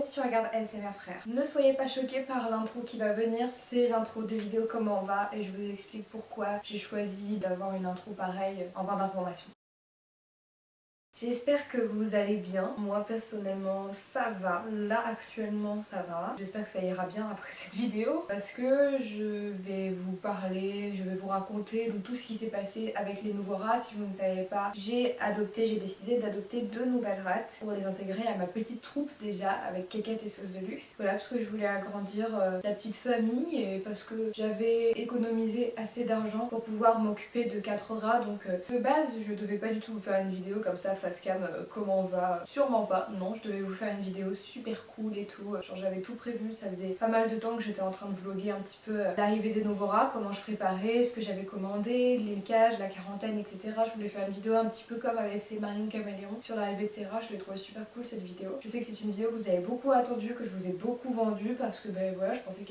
tu regardes ASMR Frère. Ne soyez pas choqués par l'intro qui va venir, c'est l'intro des vidéos Comment on va et je vous explique pourquoi j'ai choisi d'avoir une intro pareille en barre d'informations. J'espère que vous allez bien. Moi personnellement ça va. Là actuellement ça va. J'espère que ça ira bien après cette vidéo parce que je vais vous parler, je vais vous raconter tout ce qui s'est passé avec les nouveaux rats. Si vous ne savez pas, j'ai décidé d'adopter 2 nouvelles rates pour les intégrer à ma petite troupe déjà avec Kékette et Sauce de Luxe. Voilà, parce que je voulais agrandir la petite famille et parce que j'avais économisé assez d'argent pour pouvoir m'occuper de 4 rats. Donc de base je devais pas du tout vous faire une vidéo comme ça face cam comment on va, sûrement pas. Non, je devais vous faire une vidéo super cool et tout, genre j'avais tout prévu, ça faisait pas mal de temps que j'étais en train de vlogger un petit peu l'arrivée des nouveaux rats, comment je préparais, ce que j'avais commandé, les cages, la quarantaine, etc. Je voulais faire une vidéo un petit peu comme avait fait Marine Caméléon sur l'arrivée de ces rats, je l'ai trouvé super cool cette vidéo. Je sais que c'est une vidéo que vous avez beaucoup attendue, que je vous ai beaucoup vendue parce que ben voilà, je pensais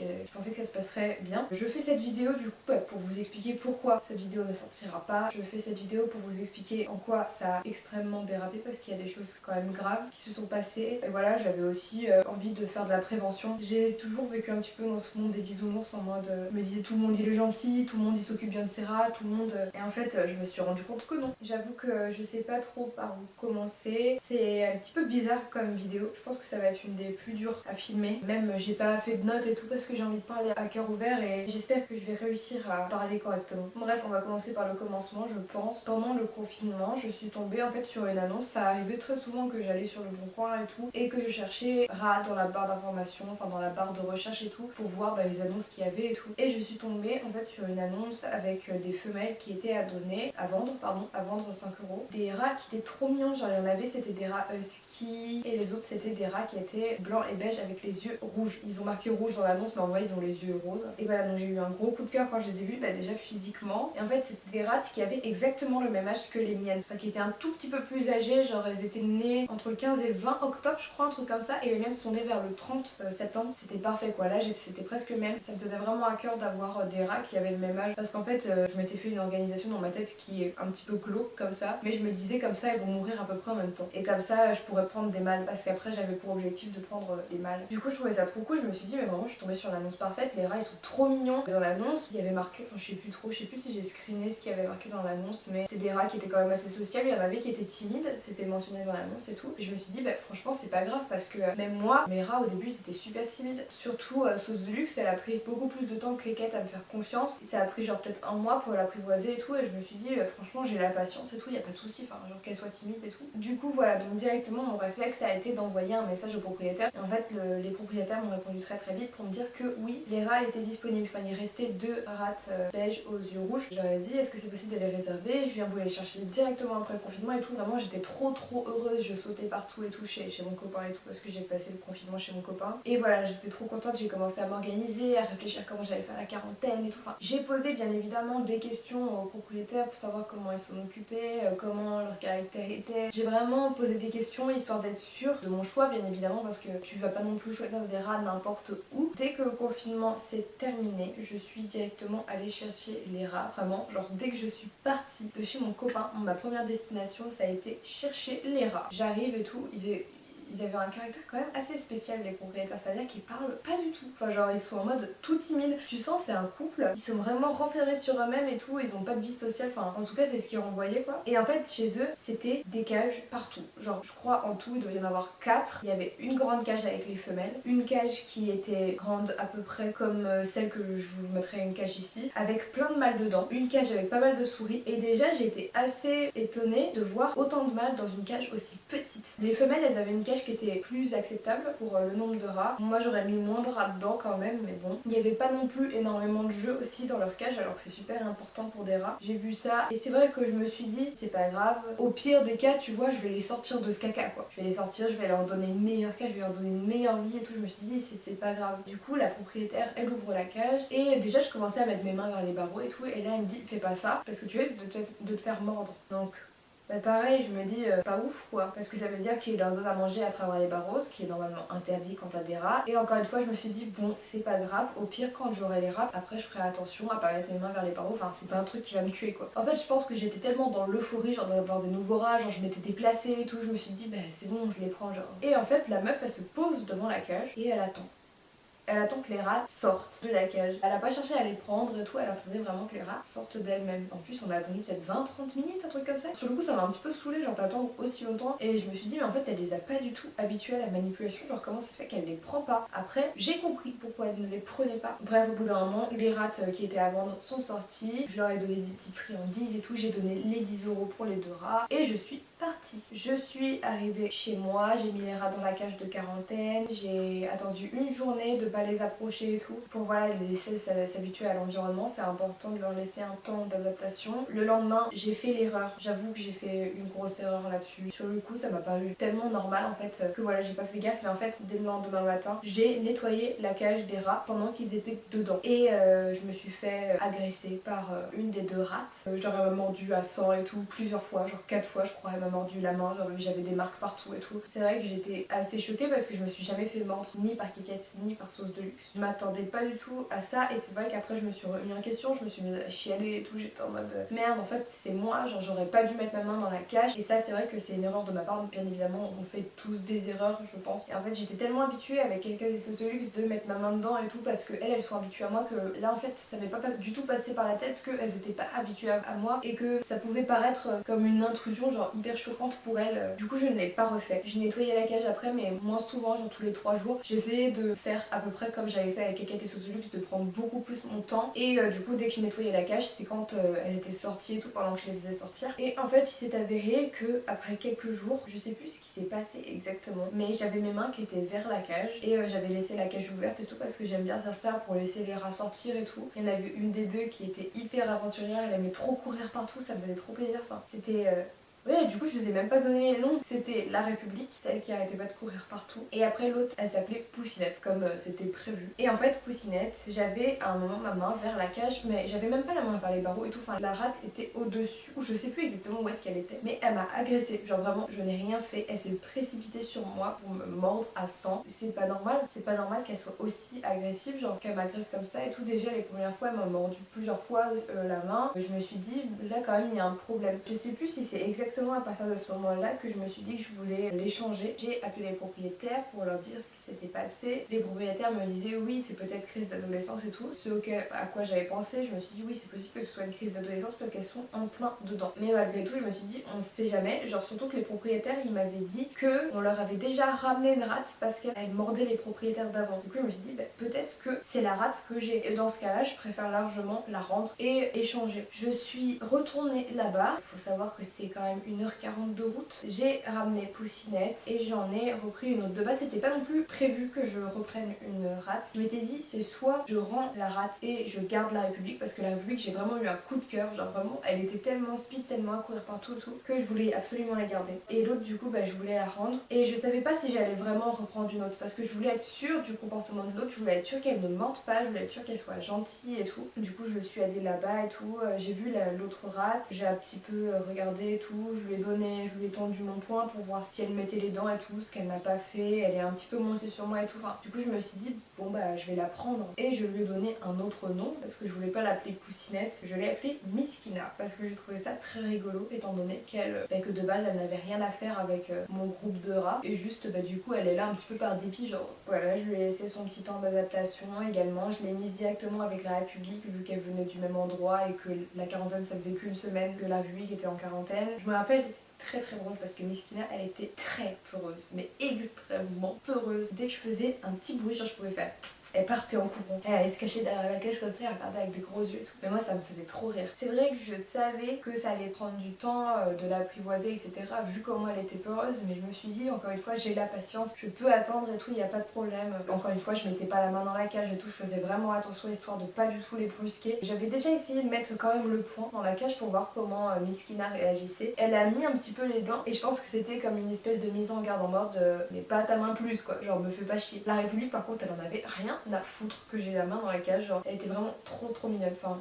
que ça se passerait bien. Je fais cette vidéo du coup pour vous expliquer pourquoi cette vidéo ne sortira pas. Je fais cette vidéo pour vous expliquer en quoi ça a extrêmement dérapé parce qu'il y a des choses quand même graves qui se sont passées. Et voilà, j'avais aussi envie de faire de la prévention. J'ai toujours vécu un petit peu dans ce monde des bisounours en mode je me disais tout le monde il est gentil, tout le monde il s'occupe bien de ses rats, tout le monde et en fait je me suis rendu compte que non. J'avoue que je sais pas trop par où commencer. C'est un petit peu bizarre comme vidéo. Je pense que ça va être une des plus dures à filmer. Même j'ai pas fait de notes et tout parce que j'ai envie de parler à cœur ouvert et j'espère que je vais réussir à parler correctement. Bref, on va commencer par le commencement je pense. Pendant le confinement, je suis tombée en fait sur une annonce. Ça arrivait très souvent que j'allais sur le bon coin et tout et que je cherchais rats dans la barre d'information, enfin dans la barre de recherche et tout pour voir les annonces qu'il y avait et tout. Et je suis tombée en fait sur une annonce avec des femelles qui étaient à vendre 5 euros. Des rats qui étaient trop mignons, genre il y en avait c'était des rats husky et les autres c'était des rats qui étaient blancs et beige avec les yeux rouges. Ils ont marqué rouge dans l'annonce mais en vrai ils ont les yeux roses. Et voilà, donc j'ai eu un gros coup de cœur quand je les ai vus, déjà physiquement. Et en fait c'était des rats qui avaient exactement le même âge que les miennes, enfin qui étaient un tout petit peu plus âgées, genre elles étaient nées entre le 15 et le 20 octobre je crois, un truc comme ça, et les miennes sont nées vers le 30 septembre. C'était parfait quoi, là c'était presque le même. Ça me tenait vraiment à cœur d'avoir des rats qui avaient le même âge parce qu'en fait je m'étais fait une organisation dans ma tête qui est un petit peu glauque comme ça, mais je me disais comme ça elles vont mourir à peu près en même temps et comme ça je pourrais prendre des mâles parce qu'après j'avais pour objectif de prendre des mâles. Du coup je trouvais ça trop cool, je me suis dit mais vraiment je suis tombée sur l'annonce parfaite, les rats ils sont trop mignons. Dans l'annonce il y avait marqué, enfin je sais plus si j'ai screené ce qu'il y avait marqué dans l'annonce, mais c'est des rats qui étaient quand même assez sociables. Il y en avait qui étaient timides, c'était mentionné dans l'annonce et tout, et je me suis dit franchement c'est pas grave parce que même moi mes rats au début ils étaient super timides, surtout Sauce de Luxe elle a pris beaucoup plus de temps que Kékette à me faire confiance, ça a pris genre peut-être un mois pour l'apprivoiser et tout, et je me suis dit franchement j'ai la patience et tout, y a pas de souci, enfin genre qu'elle soit timide et tout. Du coup voilà, donc directement mon réflexe a été d'envoyer un message au propriétaire et en fait les propriétaires m'ont répondu très très vite pour me dire que oui les rats étaient disponibles, enfin il restait 2 rats beige aux yeux rouges. J'aurais dit est-ce que c'est possible de les réserver, je viens vous les chercher directement après le confinement et tout, vraiment j'étais trop heureuse, je sautais partout et tout chez mon copain et tout parce que j'ai passé le confinement chez mon copain et voilà j'étais trop contente, j'ai commencé à m'organiser, à réfléchir comment j'allais faire la quarantaine et tout, enfin j'ai posé bien évidemment des questions aux propriétaires pour savoir comment ils s'en occupaient, comment leur caractère était, j'ai vraiment posé des questions histoire d'être sûre de mon choix bien évidemment parce que tu vas pas non plus choisir des rats n'importe où. Dès que le confinement s'est terminé, je suis directement allée chercher les rats, vraiment genre dès que je suis partie de chez mon copain, ma première destination ça a été chercher les rats. J'arrive et tout, ils avaient un caractère quand même assez spécial les propriétaires, c'est-à-dire qu'ils parlent pas du tout. Enfin genre ils sont en mode tout timide. Tu sens c'est un couple, ils sont vraiment renfermés sur eux-mêmes et tout, ils ont pas de vie sociale, enfin en tout cas c'est ce qu'ils renvoyaient quoi. Et en fait chez eux c'était des cages partout. Genre je crois en tout il doit y en avoir 4. Il y avait une grande cage avec les femelles, une cage qui était grande à peu près comme celle que je vous mettrai une cage ici, avec plein de mâles dedans, une cage avec pas mal de souris et déjà j'ai été assez étonnée de voir autant de mâles dans une cage aussi petite. Les femelles elles avaient une cage qui était plus acceptable pour le nombre de rats. Moi j'aurais mis moins de rats dedans quand même mais bon. Il n'y avait pas non plus énormément de jeux aussi dans leur cage alors que c'est super important pour des rats. J'ai vu ça et c'est vrai que je me suis dit c'est pas grave. Au pire des cas tu vois je vais les sortir de ce caca quoi. Je vais les sortir, je vais leur donner une meilleure cage, je vais leur donner une meilleure vie et tout. Je me suis dit c'est pas grave. Du coup la propriétaire elle ouvre la cage et déjà je commençais à mettre mes mains vers les barreaux et tout et là elle me dit fais pas ça parce que tu risques de te faire mordre. Donc Bah pareil, je me dis pas ouf quoi, parce que ça veut dire qu'il leur donne à manger à travers les barreaux, ce qui est normalement interdit quand t'as des rats. Et encore une fois, je me suis dit bon, c'est pas grave, au pire quand j'aurai les rats, après je ferai attention à pas mettre mes mains vers les barreaux, enfin c'est pas un truc qui va me tuer quoi. En fait, je pense que j'étais tellement dans l'euphorie, genre d'avoir des nouveaux rats, genre je m'étais déplacée et tout, je me suis dit bah c'est bon, je les prends genre. Et en fait, la meuf elle se pose devant la cage et elle attend. Elle attend que les rats sortent de la cage. Elle a pas cherché à les prendre et tout, elle attendait vraiment que les rats sortent d'elle-même. En plus, on a attendu peut-être 20-30 minutes, un truc comme ça. Sur le coup, ça m'a un petit peu saoulée, genre d'attendre aussi longtemps. Et je me suis dit, mais en fait, elle les a pas du tout habituées à la manipulation. Genre, comment ça se fait qu'elle les prend pas? Après, j'ai compris pourquoi elle ne les prenait pas. Bref, au bout d'un moment, les rats qui étaient à vendre sont sortis. Je leur ai donné des petites friandises et tout. J'ai donné les 10 € pour les 2 rats. Et je suis partie. Je suis arrivée chez moi, j'ai mis les rats dans la cage de quarantaine, j'ai attendu une journée de pas les approcher et tout pour voilà les laisser s'habituer à l'environnement. C'est important de leur laisser un temps d'adaptation. Le lendemain, j'ai fait l'erreur. J'avoue que j'ai fait une grosse erreur là-dessus. Sur le coup, ça m'a paru tellement normal en fait que voilà, j'ai pas fait gaffe. Mais en fait, dès le lendemain matin, j'ai nettoyé la cage des rats pendant qu'ils étaient dedans. Et je me suis fait agresser par une des 2 rates. Je leur ai mordu à sang et tout plusieurs fois, genre 4 fois je crois. Elle m'a mordu la main, genre j'avais des marques partout et tout. C'est vrai que j'étais assez choquée parce que je me suis jamais fait mordre ni par Kikette ni par Sauce de Luxe. Je m'attendais pas du tout à ça et c'est vrai qu'après je me suis remis en question, je me suis mise à chialer et tout, j'étais en mode merde en fait c'est moi, genre j'aurais pas dû mettre ma main dans la cage et ça c'est vrai que c'est une erreur de ma part, bien évidemment on fait tous des erreurs je pense. Et en fait j'étais tellement habituée avec quelqu'un des Sauce de Luxe de mettre ma main dedans et tout parce que elles sont habituées à moi que là en fait ça m'est pas du tout passé par la tête qu'elles étaient pas habituées à moi et que ça pouvait paraître comme une intrusion genre hyper choquante pour elles. Du coup je ne l'ai pas refait. J'ai nettoyé la cage après mais moins souvent, genre tous les 3 jours. J'ai essayé de faire à peu près comme j'avais fait avec Kekette et Sauce de Luxe, de prendre beaucoup plus mon temps. Et du coup dès que j'ai nettoyé la cage c'est quand elles étaient sorties et tout pendant que je les faisais sortir. Et en fait il s'est avéré que après quelques jours, je sais plus ce qui s'est passé exactement, mais j'avais mes mains qui étaient vers la cage et j'avais laissé la cage ouverte et tout parce que j'aime bien faire ça pour laisser les rats sortir et tout. Il y en avait une des 2 qui était hyper aventurière, elle aimait trop courir partout, ça me faisait trop plaisir. Enfin c'était ouais, du coup, je vous ai même pas donné les noms. C'était La République, celle qui arrêtait pas de courir partout. Et après, l'autre, elle s'appelait Poussinette, comme c'était prévu. Et en fait, Poussinette, j'avais à un moment ma main vers la cage, mais j'avais même pas la main vers les barreaux et tout. Enfin, la rate était au-dessus, ou je sais plus exactement où est-ce qu'elle était. Mais elle m'a agressée. Genre vraiment, je n'ai rien fait. Elle s'est précipitée sur moi pour me mordre à sang. C'est pas normal. C'est pas normal qu'elle soit aussi agressive, genre qu'elle m'agresse comme ça et tout. Déjà, les premières fois, elle m'a mordu plusieurs fois la main. Je me suis dit, là, quand même, il y a un problème. Je sais plus si c'est exactement à partir de ce moment-là que je me suis dit que je voulais les changer. J'ai appelé les propriétaires pour leur dire ce qui s'était passé. Les propriétaires me disaient oui, c'est peut-être crise d'adolescence et tout. Ce à quoi j'avais pensé, je me suis dit oui, c'est possible que ce soit une crise d'adolescence parce qu'elles sont en plein dedans. Mais malgré tout, je me suis dit on sait jamais. Genre surtout que les propriétaires, ils m'avaient dit que on leur avait déjà ramené une rate parce qu'elle mordait les propriétaires d'avant. Du coup, je me suis dit bah, peut-être que c'est la rate que j'ai. Et dans ce cas-là, je préfère largement la rendre et échanger. Je suis retournée là-bas. Il faut savoir que c'est quand même 1h40 de route. J'ai ramené Poussinette et j'en ai repris une autre. De base, c'était pas non plus prévu que je reprenne une rate. Je m'étais dit, c'est soit je rends la rate et je garde la République, parce que la République, j'ai vraiment eu un coup de cœur. Genre vraiment, elle était tellement speed, tellement à courir partout et tout, que je voulais absolument la garder. Et l'autre, du coup, bah, je voulais la rendre. Et je savais pas si j'allais vraiment reprendre une autre, parce que je voulais être sûre du comportement de l'autre. Je voulais être sûre qu'elle ne morde pas, je voulais être sûre qu'elle soit gentille et tout. Du coup, je suis allée là-bas et tout. J'ai vu l'autre rate, j'ai un petit peu regardé et tout. Je lui ai donné, je lui ai tendu mon poing pour voir si elle mettait les dents et tout, ce qu'elle n'a pas fait. Elle est un petit peu montée sur moi et tout. Enfin, du coup, je me suis dit, bon bah, je vais la prendre. Et je lui ai donné un autre nom, parce que je voulais pas l'appeler Poussinette. Je l'ai appelée Miskina, parce que j'ai trouvé ça très rigolo, étant donné que de base, elle n'avait rien à faire avec mon groupe de rats. Et juste, bah, du coup, elle est là un petit peu par dépit, genre. Voilà, je lui ai laissé son petit temps d'adaptation également. Je l'ai mise directement avec la République, vu qu'elle venait du même endroit et que la quarantaine, ça faisait qu'une semaine que la République était en quarantaine. Je me rappelle, c'était très drôle parce que Miskina, elle était très peureuse, mais extrêmement peureuse. Dès que je faisais un petit bruit, genre je pouvais faire, elle partait en courant. Elle allait se cacher derrière la cage comme ça, elle regardait avec des gros yeux et tout. Mais moi, ça me faisait trop rire. C'est vrai que je savais que ça allait prendre du temps de l'apprivoiser, etc. Vu comment elle était peureuse, mais je me suis dit, encore une fois, j'ai la patience, je peux attendre et tout, il n'y a pas de problème. Encore une fois, je mettais pas la main dans la cage et tout, je faisais vraiment attention histoire de pas du tout les brusquer. J'avais déjà essayé de mettre quand même le poing dans la cage pour voir comment Miskina réagissait. Elle a mis un petit peu les dents et je pense que c'était comme une espèce de mise en garde en mode mais pas ta main plus quoi, genre me fais pas chier. La République par contre, elle en avait rien à foutre que j'ai la main dans la cage, genre elle était vraiment trop mignonne. Enfin,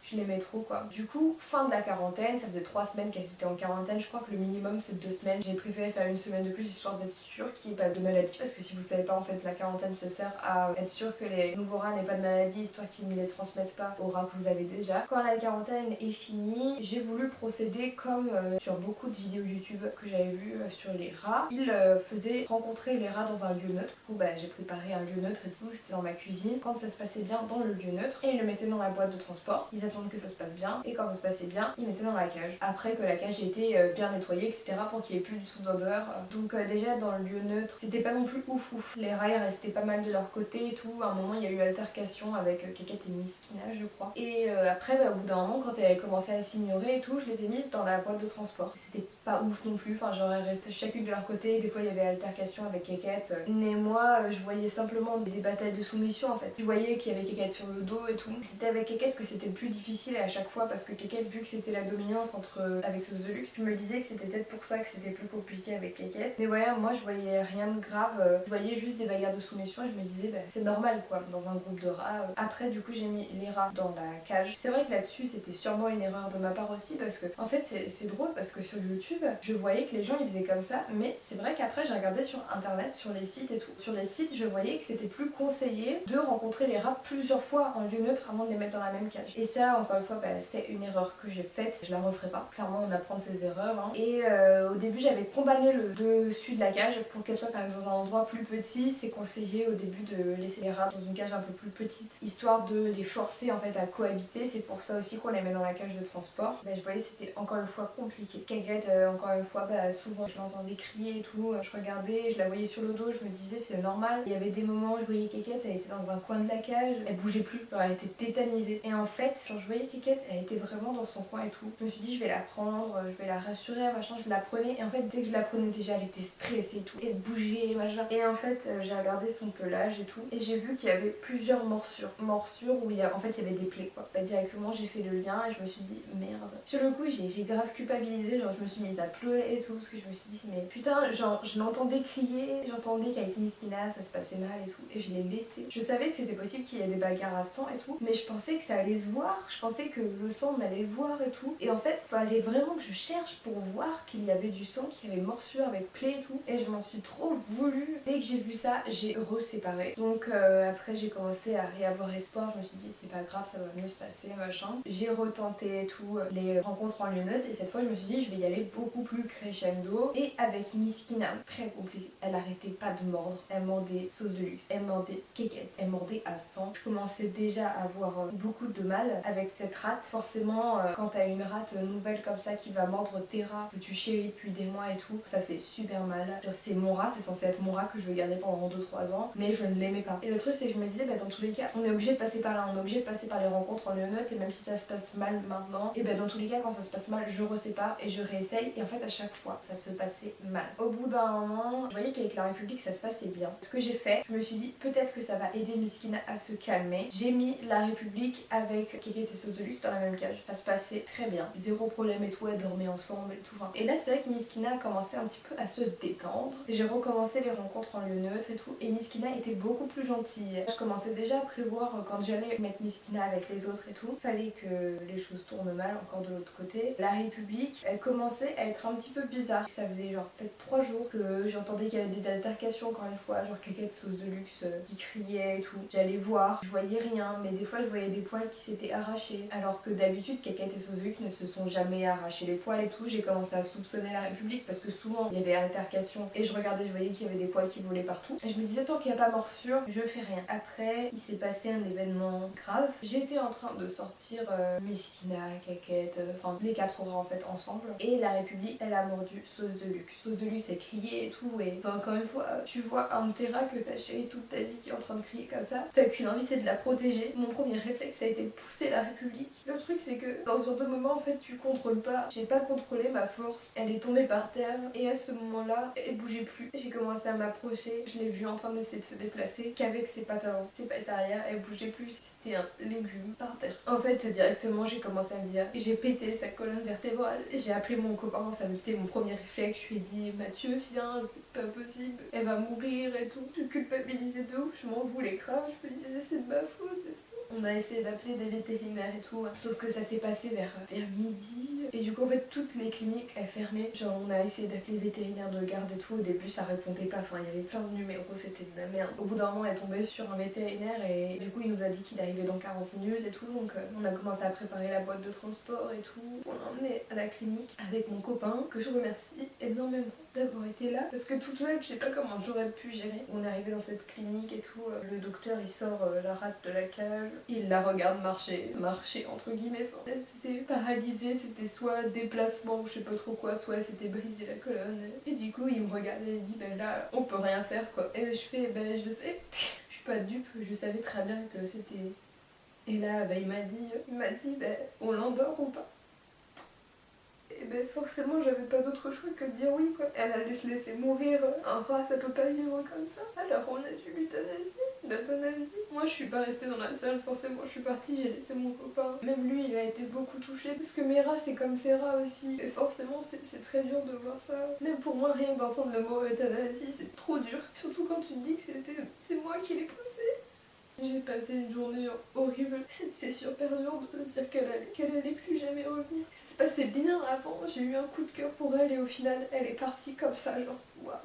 je l'aimais trop quoi. Du coup, fin de la quarantaine, ça faisait 3 semaines qu'elles étaient en quarantaine, je crois que le minimum c'est 2 semaines. J'ai préféré faire une semaine de plus histoire d'être sûre qu'il n'y ait pas de maladie, parce que si vous savez pas, en fait la quarantaine ça sert à être sûr que les nouveaux rats n'aient pas de maladie, histoire qu'ils ne les transmettent pas aux rats que vous avez déjà. Quand la quarantaine est finie, j'ai voulu procéder comme sur beaucoup de vidéos YouTube que j'avais vues sur les rats. Ils faisaient rencontrer les rats dans un lieu neutre. Du coup j'ai préparé un lieu neutre et tout, c'était dans ma cuisine. Quand ça se passait bien dans le lieu neutre, et ils le mettaient dans la boîte de transport, ils attendent que ça se passe bien, et quand ça se passait bien, ils mettaient dans la cage. Après que la cage ait été bien nettoyée, etc. pour qu'il n'y ait plus du tout d'odeur. Donc déjà dans le lieu neutre, c'était pas non plus ouf ouf. Les rats ils restaient pas mal de leur côté et tout. À un moment il y a eu altercation avec Keket et Miskina je crois. Et après au bout d'un moment quand elle avait commencé à s'ignorer et tout, je les ai mises dans la boîte de transport. C'était pas ouf non plus, enfin genre elles restaient chacune de leur côté, des fois il y avait altercation avec Keket. Mais moi je voyais simplement des batailles de soumission en fait. Je voyais qu'il y avait Keket sur le dos et tout. C'était avec Keket que c'était le plus difficile à chaque fois parce que Keket vu que c'était la dominante avec Sauce de Luxe, je me disais que c'était peut-être pour ça que c'était plus compliqué avec Keket. Mais ouais, moi je voyais rien de grave, je voyais juste des bagarres de soumission et je me disais c'est normal quoi dans un groupe de rats. Après du coup j'ai mis les rats dans la cage. C'est vrai que là-dessus c'était sûrement une erreur de ma part aussi parce que en fait c'est drôle parce que sur YouTube je voyais que les gens ils faisaient comme ça, mais c'est vrai qu'après j'ai regardé sur internet, sur les sites et tout. Sur les sites je voyais que c'était plus conseillé de rencontrer les rats plusieurs fois en lieu neutre avant de les mettre dans la même cage. Et ça encore une fois c'est une erreur que j'ai faite, je la referai pas. Clairement on apprend de ses erreurs hein. Et au début j'avais condamné le dessus de la cage pour qu'elle soit dans un endroit plus petit. C'est conseillé au début de laisser les rats dans une cage un peu plus petite histoire de les forcer en fait à cohabiter. C'est pour ça aussi qu'on les met dans la cage de transport. Je voyais que c'était encore une fois compliqué. Keket encore une fois souvent je l'entendais crier et tout, je regardais, je la voyais sur le dos, je me disais c'est normal. Il y avait des moments où je voyais Keket, elle était dans un coin de la cage, elle bougeait plus, genre, elle était tétanisée. Et en fait quand je voyais Keket, elle était vraiment dans son coin et tout. Je me suis dit je vais la prendre, je vais la rassurer, machin, je la prenais. Et en fait dès que je la prenais déjà elle était stressée et tout, elle bougeait machin. Et en fait j'ai regardé son pelage et tout, et j'ai vu qu'il y avait plusieurs morsures où en fait il y avait des plaies quoi. Directement j'ai fait le lien et je me suis dit merde. Sur le coup j'ai grave culpabilisé, genre je me suis mise à pleurer et tout parce que je me suis dit mais putain, genre je l'entendais crier, j'entendais qu'avec Miskina ça se passait mal et tout, et je l'ai laissé. Je savais que c'était possible qu'il y ait des bagarres à sang et tout, mais je pensais que ça allait se voir, je pensais que le sang on allait le voir et tout, et en fait fallait vraiment que je cherche pour voir qu'il y avait du sang, qu'il y avait morsure avec plaie et tout, et je m'en suis trop voulu. Dès que j'ai vu ça j'ai reséparé. Donc après j'ai commencé à réavoir espoir, je me suis dit c'est pas grave, ça va mieux se passer machin. J'ai retenté et tout les rencontres en lieu neutre, et cette fois je me suis dit je vais y aller beaucoup plus crescendo. Et avec Miskina, très compliqué, elle arrêtait pas de mordre, elle mordait Sauce de Luxe, elle mordait Keket, elle mordait à sang. Je commençais déjà à avoir beaucoup de mal avec cette rate. Forcément quand t'as une rate nouvelle comme ça qui va mordre tes rats que tu chéris depuis des mois et tout, ça fait super mal. C'est mon rat, c'est censé être mon rat que je veux garder pendant 2-3 ans, mais je ne l'aimais pas. Et le truc c'est que je me disais dans tous les cas on est obligé de passer par là, on est obligé de passer par les rencontres en lieu neutre, et même si ça se passe mal maintenant, et dans tous les cas quand ça se passe mal je resépare et je réessaye, et en fait à chaque fois ça se passait mal. Au bout d'un moment je voyais qu'avec la République ça se passait bien. Ce que j'ai fait, je me suis dit peut-être que ça va aider Miskina à se calmer. J'ai mis la République avec Keket et Sauce de Luxe dans la même cage. Ça se passait très bien, zéro problème et tout, elles dormaient ensemble et tout. Et là c'est vrai que Miskina a commencé un petit peu à se détendre. J'ai recommencé les rencontres en lieu neutre et tout, et Miskina était beaucoup plus gentille. Je commençais déjà à prévoir quand j'allais mettre Miskina avec les autres et tout, fallait que les choses tournent mal encore de l'autre côté. La République, elle commençait à être un petit peu bizarre. Ça faisait genre peut-être 3 jours que j'entendais qu'il y avait des altercations encore une fois, genre Keket Sauce de Luxe qui criait et tout. J'allais voir, je voyais rien, mais des fois je voyais des poils qui s'étaient arrachés. Alors que d'habitude Keket et Sauce de Luxe ne se sont jamais arrachés les poils et tout. J'ai commencé à soupçonner la République parce que souvent il y avait altercation et je regardais, je voyais qu'il y avait des poils qui volaient partout. Et je me disais tant qu'il n'y a pas morsure, je fais rien. Après, il s'est passé un événement grave. J'étais en train de sortir Miskina, Keket, enfin les 4 rats en fait ensemble. Et la République, elle a mordu Sauce de Luxe. Sauce de Luxe, elle criait et tout. Et encore une fois, tu vois un de tes rats que t'as chéri toute ta vie qui est en train de crier comme ça. T'as qu'une envie, c'est de la protéger. Mon premier réflexe ça a été de pousser la République. Le truc c'est que dans ce genre de moment en fait tu contrôles pas. J'ai pas contrôlé ma force. Elle est tombée par terre et à ce moment-là, elle bougeait plus. J'ai commencé à m'approcher. Je l'ai vue en train d'essayer de se déplacer qu'avec ses pattes avant. Ses pattes arrière, elle bougeait plus. C'était un légume par terre. En fait, directement, j'ai commencé à me dire, j'ai pété sa colonne vertébrale. J'ai appelé mon copain, ça me était mon premier réflexe. Je lui ai dit, Mathieu, viens, c'est pas possible, elle va mourir et tout. Je culpabilisais de ouf, je m'en voulais grave. Je me disais, c'est de ma faute. On a essayé d'appeler des vétérinaires et tout, sauf que ça s'est passé vers midi. Et du coup en fait toutes les cliniques elles fermaient. Genre on a essayé d'appeler les vétérinaires de garde et tout, au début ça répondait pas, enfin il y avait plein de numéros, c'était de la merde. Au bout d'un moment elle est tombée sur un vétérinaire et du coup il nous a dit qu'il arrivait dans 40 minutes et tout, donc on a commencé à préparer la boîte de transport et tout. On l'a emmené à la clinique avec mon copain, que je remercie énormément d'avoir été là, parce que toute seule je sais pas comment j'aurais pu gérer. On est arrivé dans cette clinique et tout, le docteur il sort la rate de la cage, il la regarde marcher entre guillemets, enfin, elle s'était paralysée, c'était soit déplacement ou je sais pas trop quoi, soit elle s'était brisé la colonne. Et du coup il me regarde et il dit ben là on peut rien faire quoi. Et je fais ben je sais, je suis pas dupe, je savais très bien que c'était... Et là ben, il m'a dit ben on l'endort ou pas. Et ben forcément j'avais pas d'autre choix que de dire oui quoi. Elle allait se laisser mourir, un rat ça peut pas vivre comme ça. Alors on a dû l'euthanasie. Moi je suis pas restée dans la salle, forcément je suis partie, j'ai laissé mon copain. Même lui il a été beaucoup touché, parce que mes rats c'est comme ses rats aussi. Et forcément c'est très dur de voir ça. Même pour moi rien que d'entendre le mot euthanasie c'est trop dur. Surtout quand tu te dis que c'est moi qui l'ai poussé. J'ai passé une journée horrible. C'est super dur de se dire qu'elle allait plus jamais revenir. Ça se passait bien avant, j'ai eu un coup de cœur pour elle et au final elle est partie comme ça, genre waouh.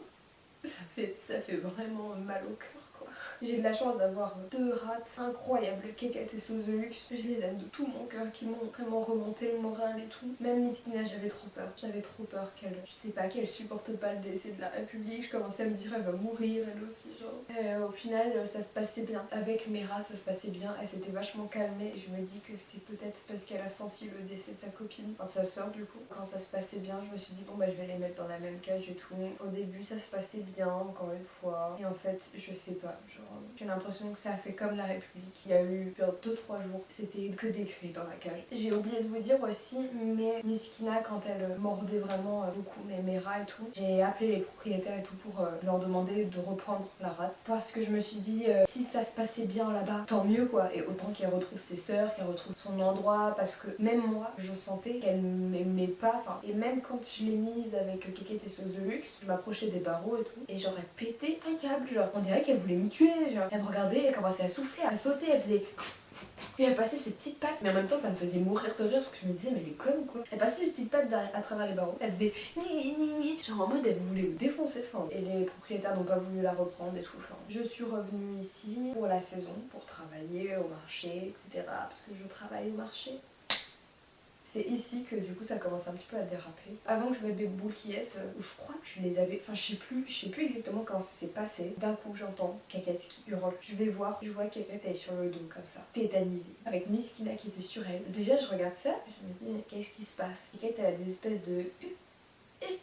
Ça fait vraiment mal au cœur quoi. J'ai de la chance d'avoir deux rates incroyables, Kekette et Sauce de Luxe. Je les aime de tout mon cœur, qui m'ont vraiment remonté le moral et tout. Même Miskina, j'avais trop peur. J'avais trop peur qu'elle, je sais pas, qu'elle supporte pas le décès de la République. Je commençais à me dire elle va mourir elle aussi genre. Et au final ça se passait bien. Avec Mera ça se passait bien, elle s'était vachement calmée. Je me dis que c'est peut-être parce qu'elle a senti le décès de sa copine, enfin de sa soeur du coup. Quand ça se passait bien je me suis dit bon bah je vais les mettre dans la même cage et tout. Au début ça se passait bien encore une fois. Et en fait je sais pas, genre j'ai l'impression que ça a fait comme la République. Il y a eu genre 2-3 jours, c'était que des cris dans la cage. J'ai oublié de vous dire aussi, mais Miskina quand elle mordait vraiment beaucoup mes rats et tout, j'ai appelé les propriétaires et tout pour leur demander de reprendre la rate. Parce que je me suis dit si ça se passait bien là-bas, tant mieux quoi. Et autant qu'elle retrouve ses sœurs, qu'elle retrouve son endroit, parce que même moi je sentais qu'elle m'aimait pas. Enfin, et même quand je l'ai mise avec Kekette et Sauce de Luxe, je m'approchais des barreaux et tout, et j'aurais pété un câble. Genre on dirait qu'elle voulait me tuer. Genre elle me regardait, elle commençait à souffler, à sauter, elle faisait... Et elle passait ses petites pattes, mais en même temps ça me faisait mourir de rire parce que je me disais mais elle est conne ou quoi. Elle passait ses petites pattes à travers les barreaux, elle faisait ni genre en mode elle voulait me défoncer. Enfin, et les propriétaires n'ont pas voulu la reprendre et tout. Enfin, je suis revenue ici pour la saison, pour travailler au marché, etc. Parce que je travaille au marché. C'est ici que du coup ça commence un petit peu à déraper. Avant que je mette des boules qui est, je crois que je les avais, enfin je sais plus exactement comment ça s'est passé. D'un coup j'entends Kekette qui hurle. Je vais voir, je vois Kekette elle est sur le dos comme ça, tétanisée, avec Miskina qui était sur elle. Déjà je regarde ça, je me dis qu'est-ce qui se passe. Kekette elle a des espèces de...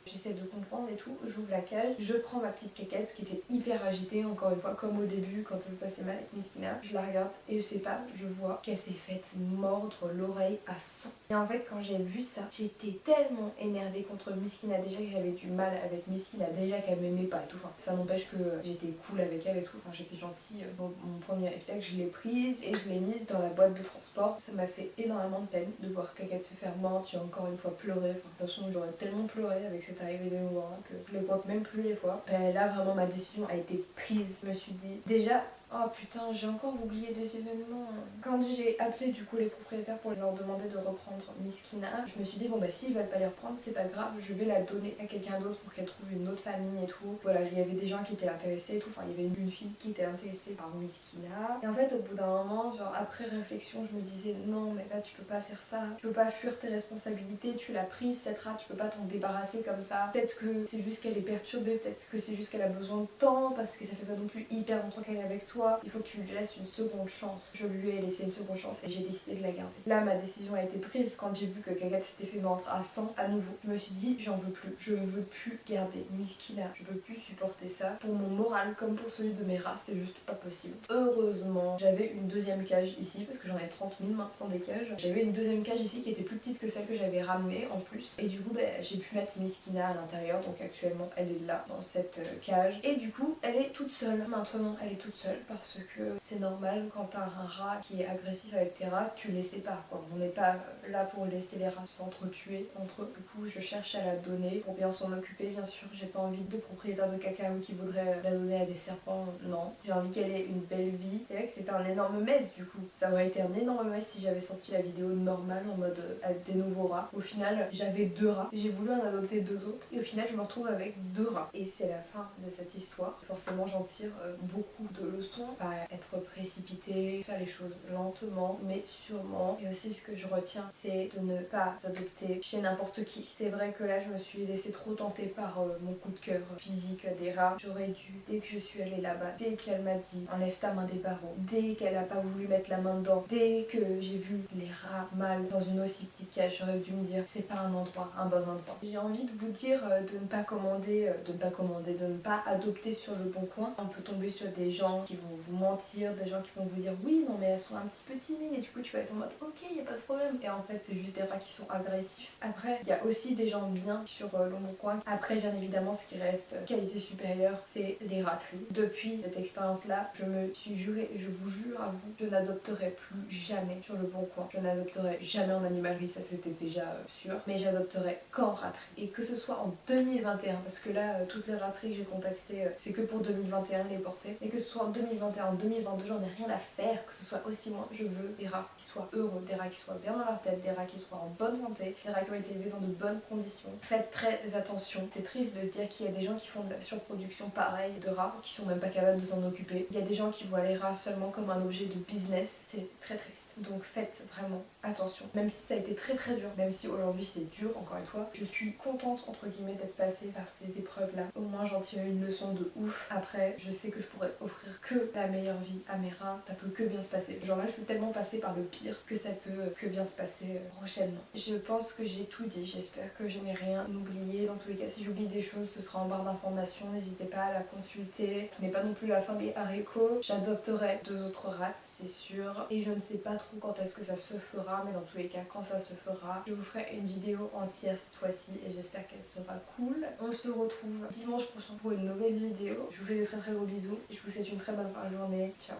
J'essaie de comprendre et tout, j'ouvre la cage, je prends ma petite Kekette qui était hyper agitée, encore une fois, comme au début quand ça se passait mal avec Miskina. Je la regarde et je sais pas, je vois qu'elle s'est faite mordre l'oreille à sang. Et en fait, quand j'ai vu ça, j'étais tellement énervée contre Miskina. Déjà que j'avais du mal avec Miskina, déjà qu'elle m'aimait pas et tout. Enfin, ça n'empêche que j'étais cool avec elle et tout, enfin, j'étais gentille. Bon, mon premier réflexe, je l'ai prise et je l'ai mise dans la boîte de transport. Ça m'a fait énormément de peine de voir Kekette se faire mordre. J'ai encore une fois pleuré. Enfin, de toute façon, j'aurais tellement pleuré avec cette arrivée de nouveau que je les compte même plus les fois. Là vraiment ma décision a été prise. Je me suis dit déjà oh putain j'ai encore oublié des événements. Quand j'ai appelé du coup les propriétaires pour leur demander de reprendre Miskina, je me suis dit bon bah s'ils veulent pas les reprendre c'est pas grave, je vais la donner à quelqu'un d'autre pour qu'elle trouve une autre famille et tout. Voilà, il y avait des gens qui étaient intéressés et tout, enfin il y avait une fille qui était intéressée par Miskina. Et en fait au bout d'un moment, genre après réflexion, je me disais non mais là tu peux pas faire ça, tu peux pas fuir tes responsabilités, tu l'as prise cette rate, tu peux pas t'en débarrasser comme ça. Peut-être que c'est juste qu'elle est perturbée, peut-être que c'est juste qu'elle a besoin de temps parce que ça fait pas non plus hyper longtemps qu'elle est avec toi. Il faut que tu lui laisses une seconde chance. Je lui ai laissé une seconde chance et j'ai décidé de la garder. Là ma décision a été prise quand j'ai vu que Kekette s'était fait mordre à 100 à nouveau. Je me suis dit j'en veux plus, je veux plus garder Miskina, je peux plus supporter ça. Pour mon moral comme pour celui de mes rats, c'est juste pas possible. Heureusement j'avais une deuxième cage ici parce que j'en ai 30 000 maintenant des cages. J'avais une deuxième cage ici qui était plus petite que celle que j'avais ramenée en plus et du coup j'ai pu mettre Miskina à l'intérieur, donc actuellement elle est là dans cette cage et du coup elle est toute seule. Maintenant elle est toute seule parce que c'est normal quand t'as un rat qui est agressif avec tes rats, tu les sépares quoi. On n'est pas là pour laisser les rats s'entretuer entre eux. Du coup je cherche à la donner pour bien s'en occuper bien sûr. J'ai pas envie de propriétaires de cacao qui voudraient la donner à des serpents, non. J'ai envie qu'elle ait une belle vie. C'est vrai que c'était un énorme mess du coup. Ça aurait été un énorme mess si j'avais sorti la vidéo normale en mode avec des nouveaux rats. Au final j'avais 2 rats. J'ai voulu en adopter 2 autres et au final je me retrouve avec 2 rats. Et c'est la fin de cette histoire. Forcément j'en tire beaucoup de leçons. Pas être précipité, faire les choses lentement mais sûrement. Et aussi ce que je retiens c'est de ne pas s'adopter chez n'importe qui. C'est vrai que là je me suis laissée trop tenter par mon coup de cœur physique des rats. J'aurais dû, dès que je suis allée là-bas, dès qu'elle m'a dit enlève ta main des barreaux, dès qu'elle a pas voulu mettre la main dedans, dès que j'ai vu les rats mâles dans une aussi petite cage, j'aurais dû me dire c'est pas un endroit, un bon endroit. J'ai envie de vous dire de ne pas commander, de ne pas adopter sur le bon coin. On peut tomber sur des gens qui vont vous mentir, des gens qui vont vous dire oui non mais elles sont un petit peu timides et du coup tu vas être en mode ok y a pas de problème. Et en fait c'est juste des rats qui sont agressifs. Après il y a aussi des gens bien sur le bon coin. Après bien évidemment ce qui reste qualité supérieure c'est les rateries. Depuis cette expérience là je me suis juré, je vous jure à vous, je n'adopterai plus jamais sur le bon coin. Je n'adopterai jamais en animalerie, ça c'était déjà sûr, mais j'adopterai qu'en raterie. Et que ce soit en 2021 parce que là toutes les rateries que j'ai contactées c'est que pour 2021 les porter, mais que ce soit en 2021, en 2022 j'en ai rien à faire que ce soit aussi loin. Je veux des rats qui soient heureux, des rats qui soient bien dans leur tête, des rats qui soient en bonne santé, des rats qui ont été élevés dans de bonnes conditions. Faites très attention, c'est triste de se dire qu'il y a des gens qui font de la surproduction pareille de rats qui sont même pas capables de s'en occuper. Il y a des gens qui voient les rats seulement comme un objet de business, c'est très triste. Donc faites vraiment attention, même si ça a été très dur, même si aujourd'hui c'est dur encore une fois, je suis contente entre guillemets d'être passée par ces épreuves là. Au moins j'en tire une leçon de ouf. Après je sais que je pourrais offrir que la meilleure vie à mes rats, ça peut que bien se passer. Genre là je suis tellement passée par le pire que ça peut que bien se passer prochainement. Je pense que j'ai tout dit, j'espère que je n'ai rien oublié. Dans tous les cas si j'oublie des choses ce sera en barre d'informations, n'hésitez pas à la consulter. Ce n'est pas non plus la fin des haricots, j'adopterai 2 autres rats c'est sûr et je ne sais pas trop quand est-ce que ça se fera, mais dans tous les cas quand ça se fera je vous ferai une vidéo entière cette fois-ci et j'espère qu'elle sera cool. On se retrouve dimanche prochain pour une nouvelle vidéo. Je vous fais des très gros bisous et je vous souhaite une très bonne fin de journée. Ciao.